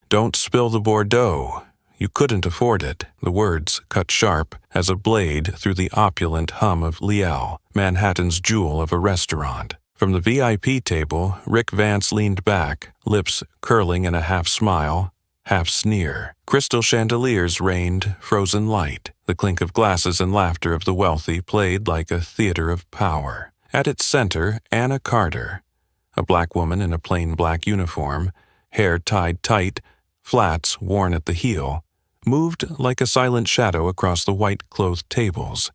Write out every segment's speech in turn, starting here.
"Don't spill the Bordeaux. You couldn't afford it," the words cut sharp as a blade through the opulent hum of Liel, Manhattan's jewel of a restaurant. From the VIP table, Rick Vance leaned back, lips curling in a half-smile, half-sneer. Crystal chandeliers rained frozen light. The clink of glasses and laughter of the wealthy played like a theater of power. At its center, Anna Carter, a black woman in a plain black uniform, hair tied tight, flats worn at the heel, moved like a silent shadow across the white-clothed tables,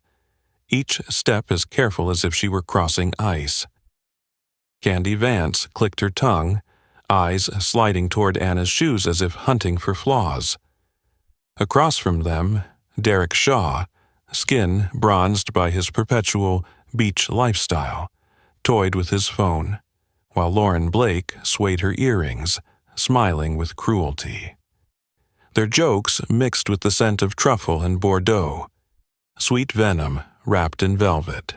each step as careful as if she were crossing ice. Candy Vance clicked her tongue, eyes sliding toward Anna's shoes as if hunting for flaws. Across from them, Derek Shaw, skin bronzed by his perpetual beach lifestyle, toyed with his phone, while Lauren Blake swayed her earrings, smiling with cruelty. Their jokes mixed with the scent of truffle and Bordeaux, sweet venom wrapped in velvet.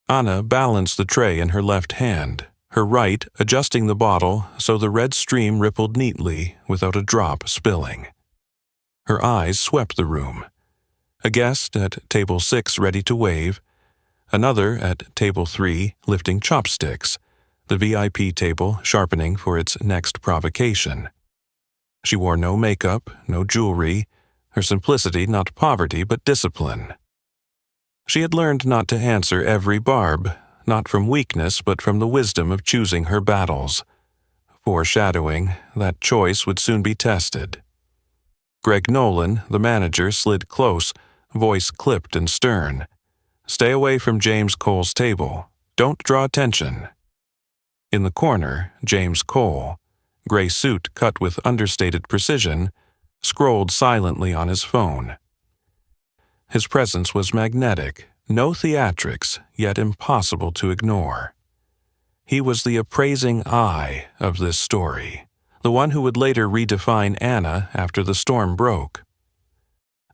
Anna balanced the tray in her left hand, her right adjusting the bottle so the red stream rippled neatly without a drop spilling. Her eyes swept the room. A guest at table 6 ready to wave, another at table 3 lifting chopsticks, the VIP table sharpening for its next provocation. She wore no makeup, no jewelry, her simplicity not poverty but discipline. She had learned not to answer every barb, not from weakness but from the wisdom of choosing her battles. Foreshadowing, that choice would soon be tested. Greg Nolan, the manager, slid close, voice clipped and stern. "Stay away from James Cole's table. Don't draw attention." In the corner, James Cole, gray suit cut with understated precision, scrolled silently on his phone. His presence was magnetic, no theatrics, yet impossible to ignore. He was the appraising eye of this story, the one who would later redefine Anna after the storm broke.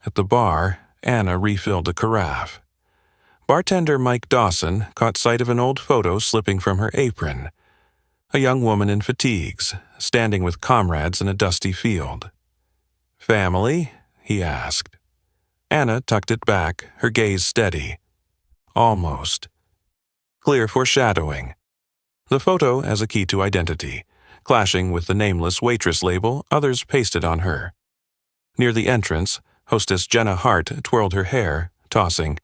At the bar, Anna refilled a carafe. Bartender Mike Dawson caught sight of an old photo slipping from her apron, a young woman in fatigues, standing with comrades in a dusty field. "Family?" he asked. Anna tucked it back, her gaze steady. Almost. Clear foreshadowing. The photo as a key to identity, clashing with the nameless Waitress label others pasted on her. Near the entrance, hostess Jenna Hart twirled her hair, tossing,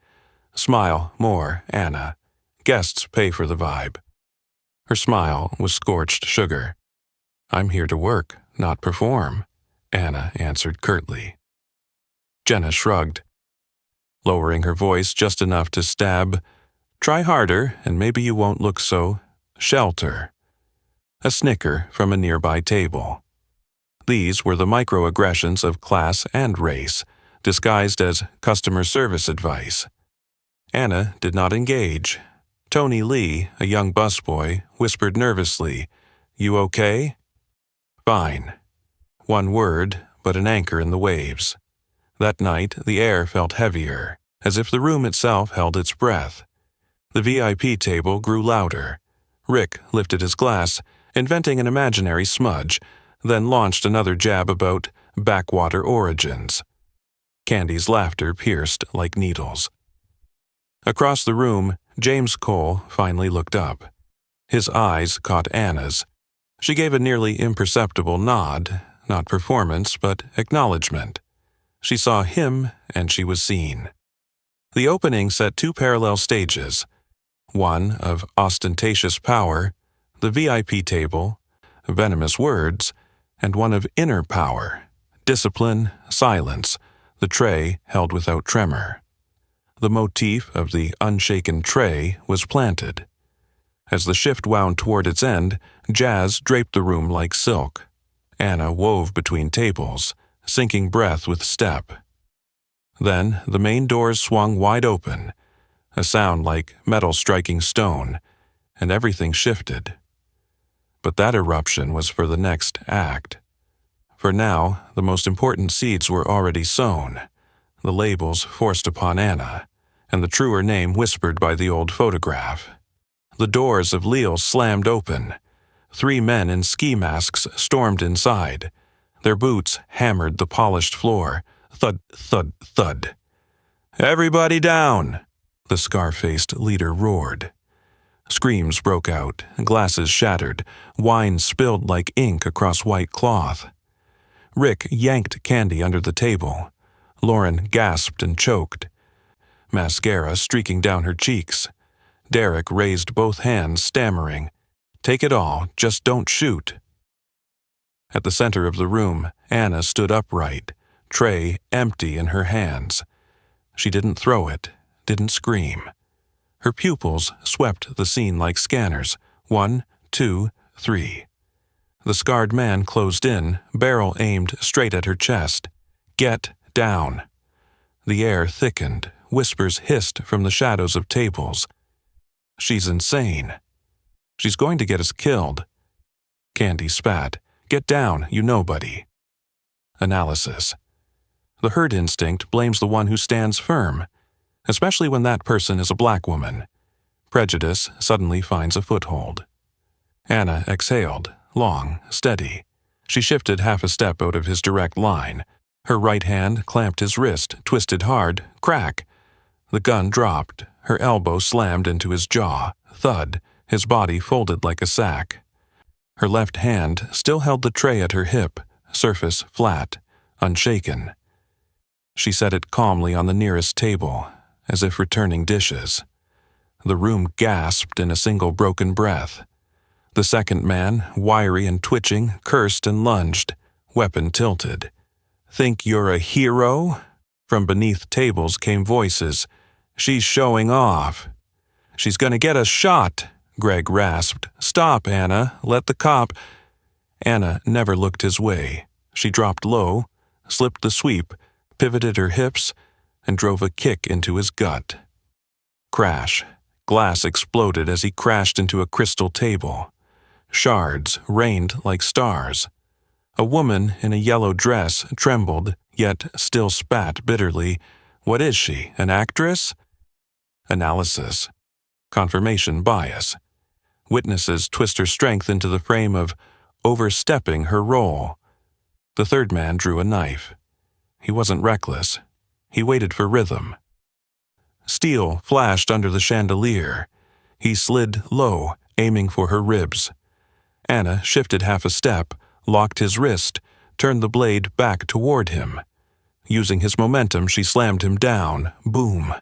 "Smile more, Anna. Guests pay for the vibe." Her smile was scorched sugar. "I'm here to work, not perform," Anna answered curtly. Jenna shrugged, lowering her voice just enough to stab, "Try harder, and maybe you won't look so shelter." A snicker from a nearby table. These were the microaggressions of class and race, disguised as customer service advice. Anna did not engage. Tony Lee, a young busboy, whispered nervously, "You okay?" "Fine." One word, but an anchor in the waves. That night, the air felt heavier, as if the room itself held its breath. The VIP table grew louder. Rick lifted his glass, inventing an imaginary smudge, then launched another jab about backwater origins. Candy's laughter pierced like needles. Across the room, James Cole finally looked up. His eyes caught Anna's. She gave a nearly imperceptible nod, not performance, but acknowledgement. She saw him, and she was seen. The opening set two parallel stages, one of ostentatious power, the VIP table, venomous words, and one of inner power, discipline, silence, the tray held without tremor. The motif of the unshaken tray was planted. As the shift wound toward its end, jazz draped the room like silk. Anna wove between tables, sinking breath with step. Then the main doors swung wide open, a sound like metal striking stone, and everything shifted. But that eruption was for the next act. For now, the most important seeds were already sown, the labels forced upon Anna, and the truer name whispered by the old photograph. The doors of Leal slammed open. 3 men in ski masks stormed inside, Their boots hammered the polished floor. Thud, thud, thud. "Everybody down!" the scar-faced leader roared. Screams broke out, glasses shattered, wine spilled like ink across white cloth. Rick yanked Candy under the table. Lauren gasped and choked, mascara streaking down her cheeks. Derek raised both hands, stammering, "Take it all, just don't shoot." At the center of the room, Anna stood upright, tray empty in her hands. She didn't throw it, didn't scream. Her pupils swept the scene like scanners. 1, 2, 3. The scarred man closed in, barrel aimed straight at her chest. "Get down." The air thickened, whispers hissed from the shadows of tables. "She's insane. She's going to get us killed." Candy spat. "Get down, you nobody." Analysis. The herd instinct blames the one who stands firm, especially when that person is a black woman. Prejudice suddenly finds a foothold. Anna exhaled, long, steady. She shifted half a step out of his direct line. Her right hand clamped his wrist, twisted hard, crack. The gun dropped. Her elbow slammed into his jaw, thud, his body folded like a sack. Her left hand still held the tray at her hip, surface flat, unshaken. She set it calmly on the nearest table, as if returning dishes. The room gasped in a single broken breath. The second man, wiry and twitching, cursed and lunged, weapon tilted. "Think you're a hero?" From beneath tables came voices. "She's showing off." "She's gonna get us shot," Greg rasped. "Stop, Anna. Let the cop—" Anna never looked his way. She dropped low, slipped the sweep, pivoted her hips, and drove a kick into his gut. Crash. Glass exploded as he crashed into a crystal table. Shards rained like stars. A woman in a yellow dress trembled, yet still spat bitterly. What is she, an actress? Analysis. Confirmation bias. Witnesses twist her strength into the frame of overstepping her role. The third man drew a knife. He wasn't reckless. He waited for rhythm. Steel flashed under the chandelier. He slid low, aiming for her ribs. Anna shifted half a step, locked his wrist, turned the blade back toward him. Using his momentum, she slammed him down. Boom.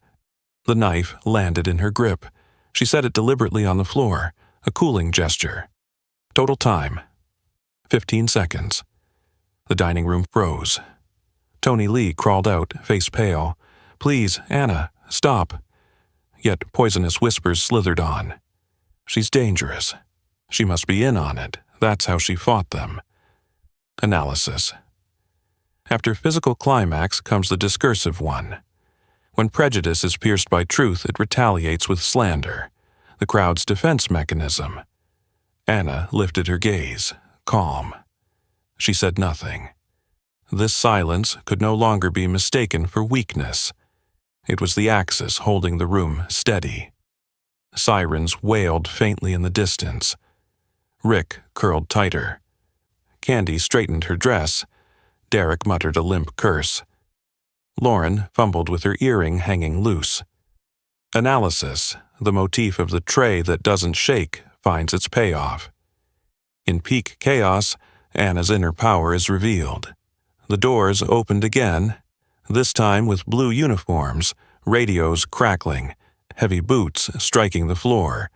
The knife landed in her grip. She set it deliberately on the floor, a cooling gesture. Total time, 15 seconds. The dining room froze. Tony Lee crawled out, face pale. "Please, Anna, stop." Yet poisonous whispers slithered on. "She's dangerous. She must be in on it. That's how she fought them." Analysis. After physical climax comes the discursive one. When prejudice is pierced by truth, it retaliates with slander, the crowd's defense mechanism. Anna lifted her gaze, calm. She said nothing. This silence could no longer be mistaken for weakness. It was the axis holding the room steady. Sirens wailed faintly in the distance. Rick curled tighter. Candy straightened her dress. Derek muttered a limp curse. Lauren fumbled with her earring hanging loose. Analysis, the motif of the tray that doesn't shake, finds its payoff. In peak chaos, Anna's inner power is revealed. The doors opened again, this time with blue uniforms, radios crackling, heavy boots striking the floor.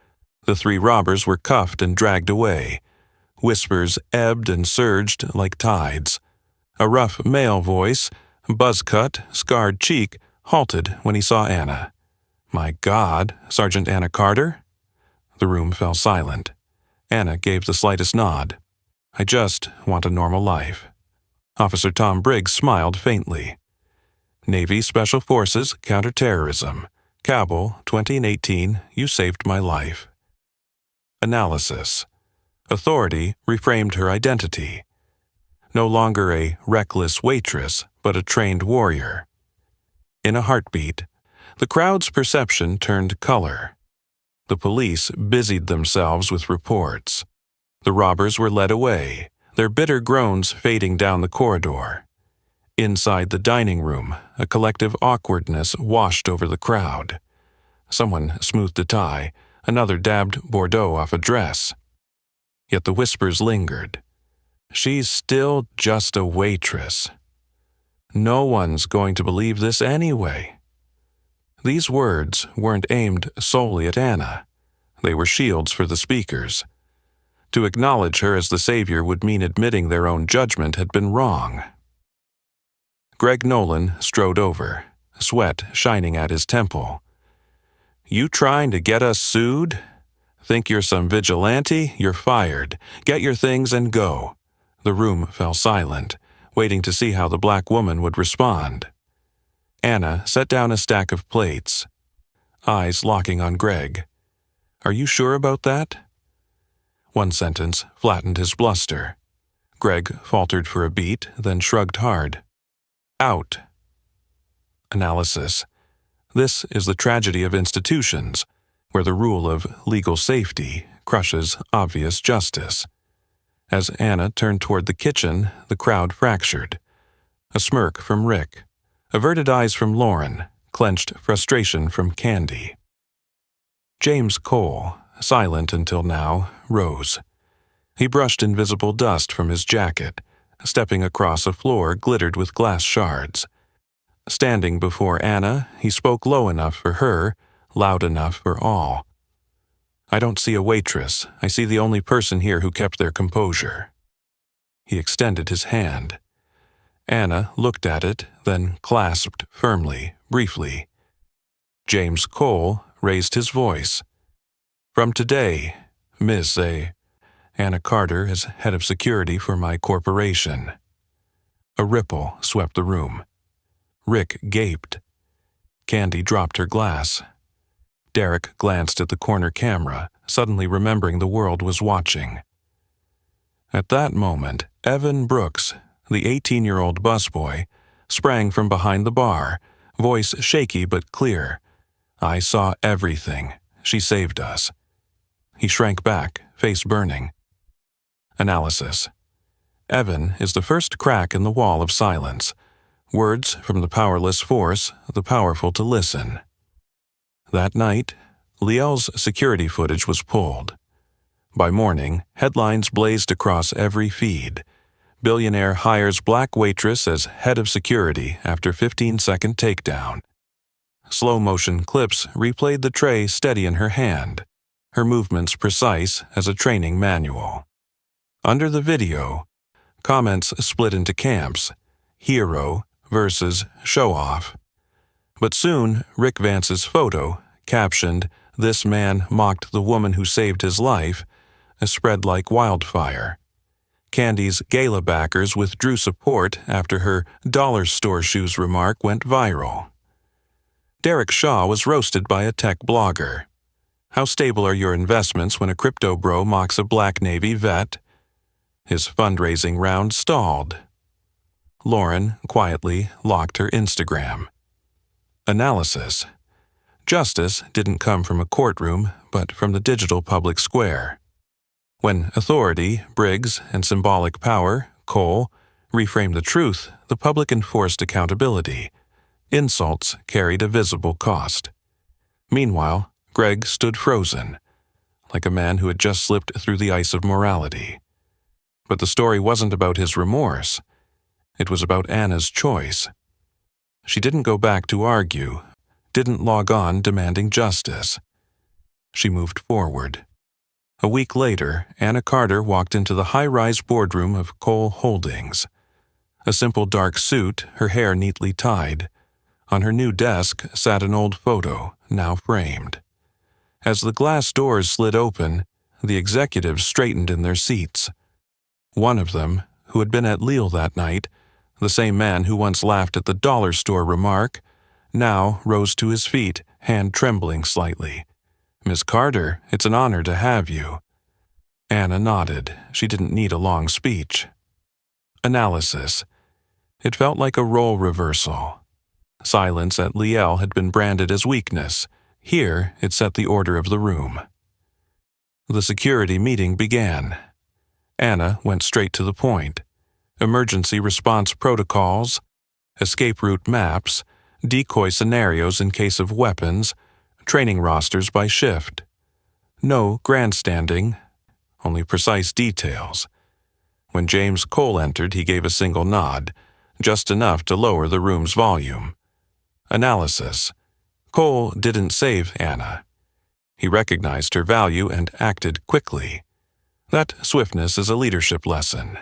The three robbers were cuffed and dragged away. Whispers ebbed and surged like tides. A rough male voice, buzz-cut, scarred cheek, halted when he saw Anna. "My God, Sergeant Anna Carter?" The room fell silent. Anna gave the slightest nod. "I just want a normal life." Officer Tom Briggs smiled faintly. "Navy Special Forces Counterterrorism. Kabul, 2018, you saved my life." Analysis. Authority reframed her identity. No longer a reckless waitress, but a trained warrior. In a heartbeat, the crowd's perception turned color. The police busied themselves with reports. The robbers were led away. their bitter groans fading down the corridor. Inside the dining room, a collective awkwardness washed over the crowd. Someone smoothed a tie, another dabbed Bordeaux off a dress. Yet the whispers lingered. She's still just a waitress. No one's going to believe this anyway. These words weren't aimed solely at Anna. They were shields for the speakers. To acknowledge her as the savior would mean admitting their own judgment had been wrong. Greg Nolan strode over, sweat shining at his temple. "You trying to get us sued? Think you're some vigilante? You're fired. Get your things and go." The room fell silent, waiting to see how the black woman would respond. Anna set down a stack of plates, eyes locking on Greg. "Are you sure about that?" One sentence flattened his bluster. Greg faltered for a beat, then shrugged hard. "Out." Analysis. This is the tragedy of institutions, where the rule of legal safety crushes obvious justice. As Anna turned toward the kitchen, the crowd fractured. A smirk from Rick, averted eyes from Lauren, clenched frustration from Candy. James Cole, silent until now, rose. He brushed invisible dust from his jacket, stepping across a floor glittered with glass shards. Standing before Anna, he spoke low enough for her, loud enough for all. "I don't see a waitress. I see the only person here who kept their composure." He extended his hand. Anna looked at it, then clasped firmly, briefly. James Cole raised his voice. "From today, Miss Anna Carter as head of security for my corporation." A ripple swept the room. Rick gaped. Candy dropped her glass. Derek glanced at the corner camera, suddenly remembering the world was watching. At that moment, Evan Brooks, the 18-year-old busboy, sprang from behind the bar, voice shaky but clear. "I saw everything. She saved us." He shrank back, face burning. Analysis. Evan is the first crack in the wall of silence. Words from the powerless force the powerful to listen. That night, Liel's security footage was pulled. By morning, headlines blazed across every feed. Billionaire hires black waitress as head of security after 15-second takedown. Slow-motion clips replayed the tray steady in her hand, her movements precise as a training manual. Under the video, comments split into camps, hero versus show-off. But soon, Rick Vance's photo, captioned, "This man mocked the woman who saved his life," spread like wildfire. Candy's gala backers withdrew support after her dollar store shoes remark went viral. Derek Shaw was roasted by a tech blogger. "How stable are your investments when a crypto bro mocks a black Navy vet?" His fundraising round stalled. Lauren quietly locked her Instagram. Analysis. Justice didn't come from a courtroom, but from the digital public square. When authority, Briggs, and symbolic power, Cole, reframed the truth, the public enforced accountability. Insults carried a visible cost. Meanwhile, Greg stood frozen, like a man who had just slipped through the ice of morality. But the story wasn't about his remorse. It was about Anna's choice. She didn't go back to argue, didn't log on demanding justice. She moved forward. A week later, Anna Carter walked into the high-rise boardroom of Cole Holdings. A simple dark suit, her hair neatly tied. On her new desk sat an old photo, now framed. As the glass doors slid open, the executives straightened in their seats. One of them, who had been at Lille that night, the same man who once laughed at the dollar store remark, now rose to his feet, hand trembling slightly. "Miss Carter, it's an honor to have you." Anna nodded. She didn't need a long speech. Analysis. It felt like a role reversal. Silence at Liel had been branded as weakness. Here, it set the order of the room. The security meeting began. Anna went straight to the point. Emergency response protocols, escape route maps, decoy scenarios in case of weapons, training rosters by shift. No grandstanding, only precise details. When James Cole entered, he gave a single nod, just enough to lower the room's volume. Analysis. Cole didn't save Anna. He recognized her value and acted quickly. That swiftness is a leadership lesson.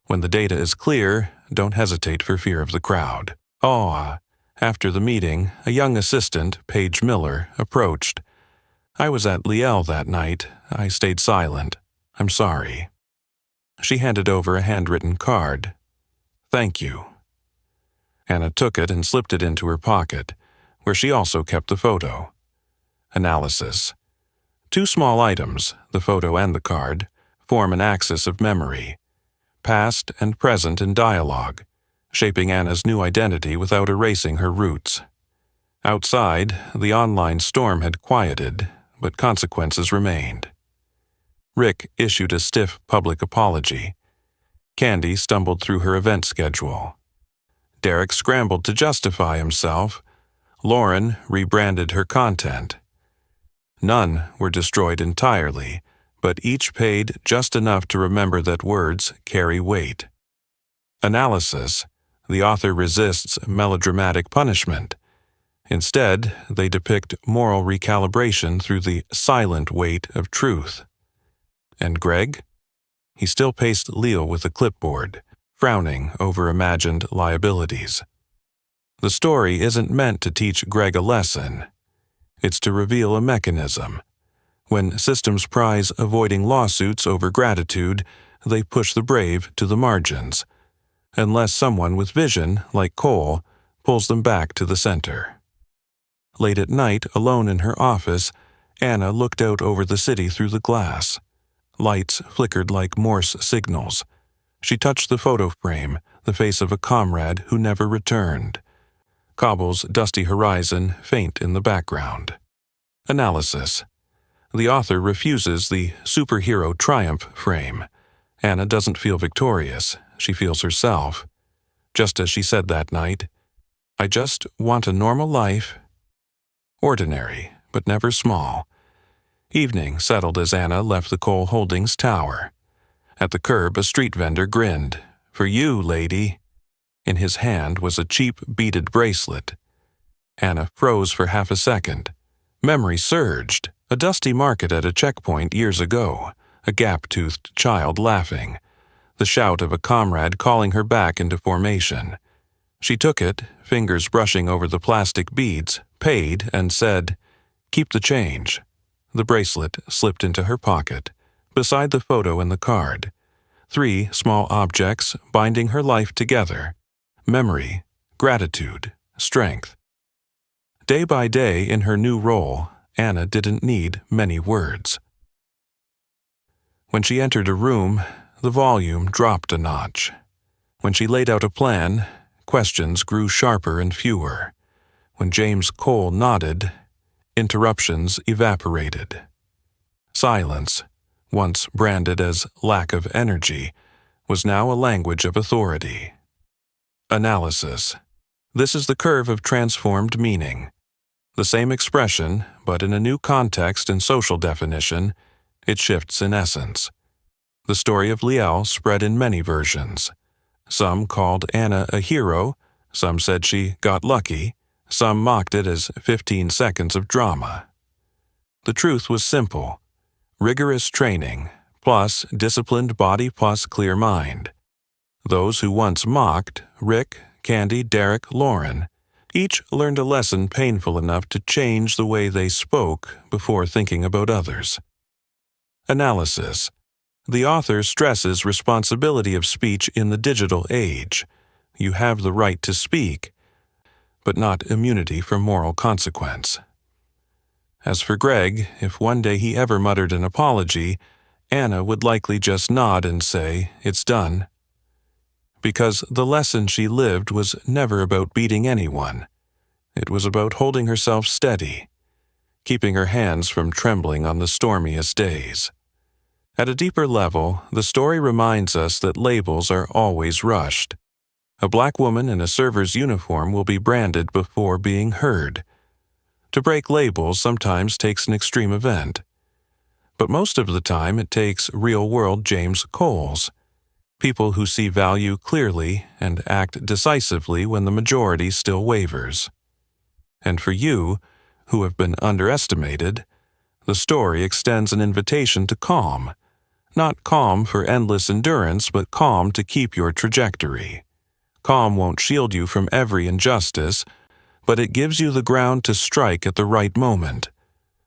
When the data is clear, don't hesitate for fear of the crowd. After the meeting, a young assistant, Paige Miller, approached. I was at Liel that night. I stayed silent. I'm sorry. She handed over a handwritten card. Thank you. Anna took it and slipped it into her pocket, where she also kept the photo. Analysis. 2 small items, the photo and the card, form an axis of memory, past and present in dialogue, shaping Anna's new identity without erasing her roots. Outside, the online storm had quieted, but consequences remained. Rick issued a stiff public apology. Candy stumbled through her event schedule. Derek scrambled to justify himself. Lauren rebranded her content. None were destroyed entirely, but each paid just enough to remember that words carry weight. Analysis. The author resists melodramatic punishment. Instead, they depict moral recalibration through the silent weight of truth. And Greg? He still paced Leo with a clipboard, frowning over imagined liabilities. The story isn't meant to teach Greg a lesson. It's to reveal a mechanism. When systems prize avoiding lawsuits over gratitude, they push the brave to the margins, unless someone with vision, like Cole, pulls them back to the center. Late at night, alone in her office, Anna looked out over the city through the glass. Lights flickered like Morse signals. She touched the photo frame, the face of a comrade who never returned. Cobble's dusty horizon faint in the background. Analysis. The author refuses the superhero triumph frame. Anna doesn't feel victorious. She feels herself. Just as she said that night, I just want a normal life. Ordinary, but never small. Evening settled as Anna left the Cole Holdings tower. At the curb, a street vendor grinned. For you, lady. In his hand was a cheap beaded bracelet. Anna froze for half a second. Memory surged. A dusty market at a checkpoint years ago. A gap-toothed child laughing. The shout of a comrade calling her back into formation. She took it, fingers brushing over the plastic beads, paid, and said, Keep the change. The bracelet slipped into her pocket, beside the photo and the card. 3 small objects binding her life together. Memory, gratitude, strength. Day by day in her new role, Anna didn't need many words. When she entered a room, the volume dropped a notch. When she laid out a plan, questions grew sharper and fewer. When James Cole nodded, interruptions evaporated. Silence, once branded as lack of energy, was now a language of authority. Analysis. This is the curve of transformed meaning. The same expression, but in a new context and social definition, it shifts in essence. The story of Liel spread in many versions. Some called Anna a hero, some said she got lucky, some mocked it as 15 seconds of drama. The truth was simple. Rigorous training, plus disciplined body plus clear mind. Those who once mocked, Rick, Candy, Derek, Lauren, each learned a lesson painful enough to change the way they spoke before thinking about others. Analysis. The author stresses responsibility of speech in the digital age. You have the right to speak, but not immunity from moral consequence. As for Greg, if one day he ever muttered an apology, Anna would likely just nod and say, "It's done." Because the lesson she lived was never about beating anyone. It was about holding herself steady, keeping her hands from trembling on the stormiest days. At a deeper level, the story reminds us that labels are always rushed. A black woman in a server's uniform will be branded before being heard. To break labels sometimes takes an extreme event. But most of the time it takes real-world James Coles, people who see value clearly and act decisively when the majority still wavers. And for you, who have been underestimated, the story extends an invitation to calm. Not calm for endless endurance, but calm to keep your trajectory. Calm won't shield you from every injustice, but it gives you the ground to strike at the right moment.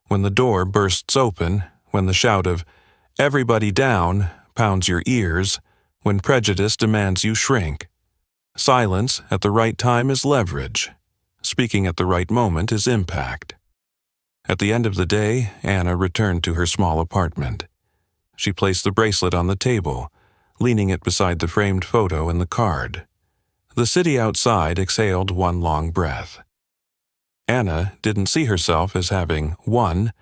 When the door bursts open, when the shout of "everybody down" pounds your ears, when prejudice demands you shrink. Silence at the right time is leverage. Speaking at the right moment is impact. At the end of the day, Anna returned to her small apartment. She placed the bracelet on the table, leaning it beside the framed photo and the card. The city outside exhaled one long breath. Anna didn't see herself as having won.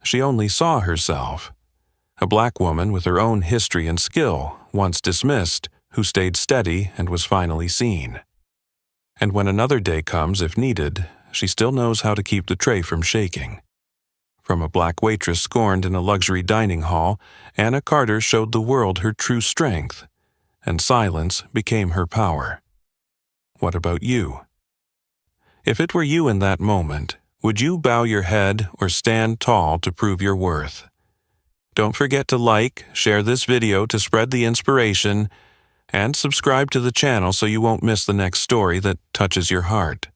She only saw herself, a black woman with her own history and skill, once dismissed, who stayed steady and was finally seen. And when another day comes, if needed, she still knows how to keep the tray from shaking. From a black waitress scorned in a luxury dining hall, Anna Carter showed the world her true strength, and silence became her power. What about you? If it were you in that moment, would you bow your head or stand tall to prove your worth? Don't forget to like, share this video to spread the inspiration, and subscribe to the channel so you won't miss the next story that touches your heart.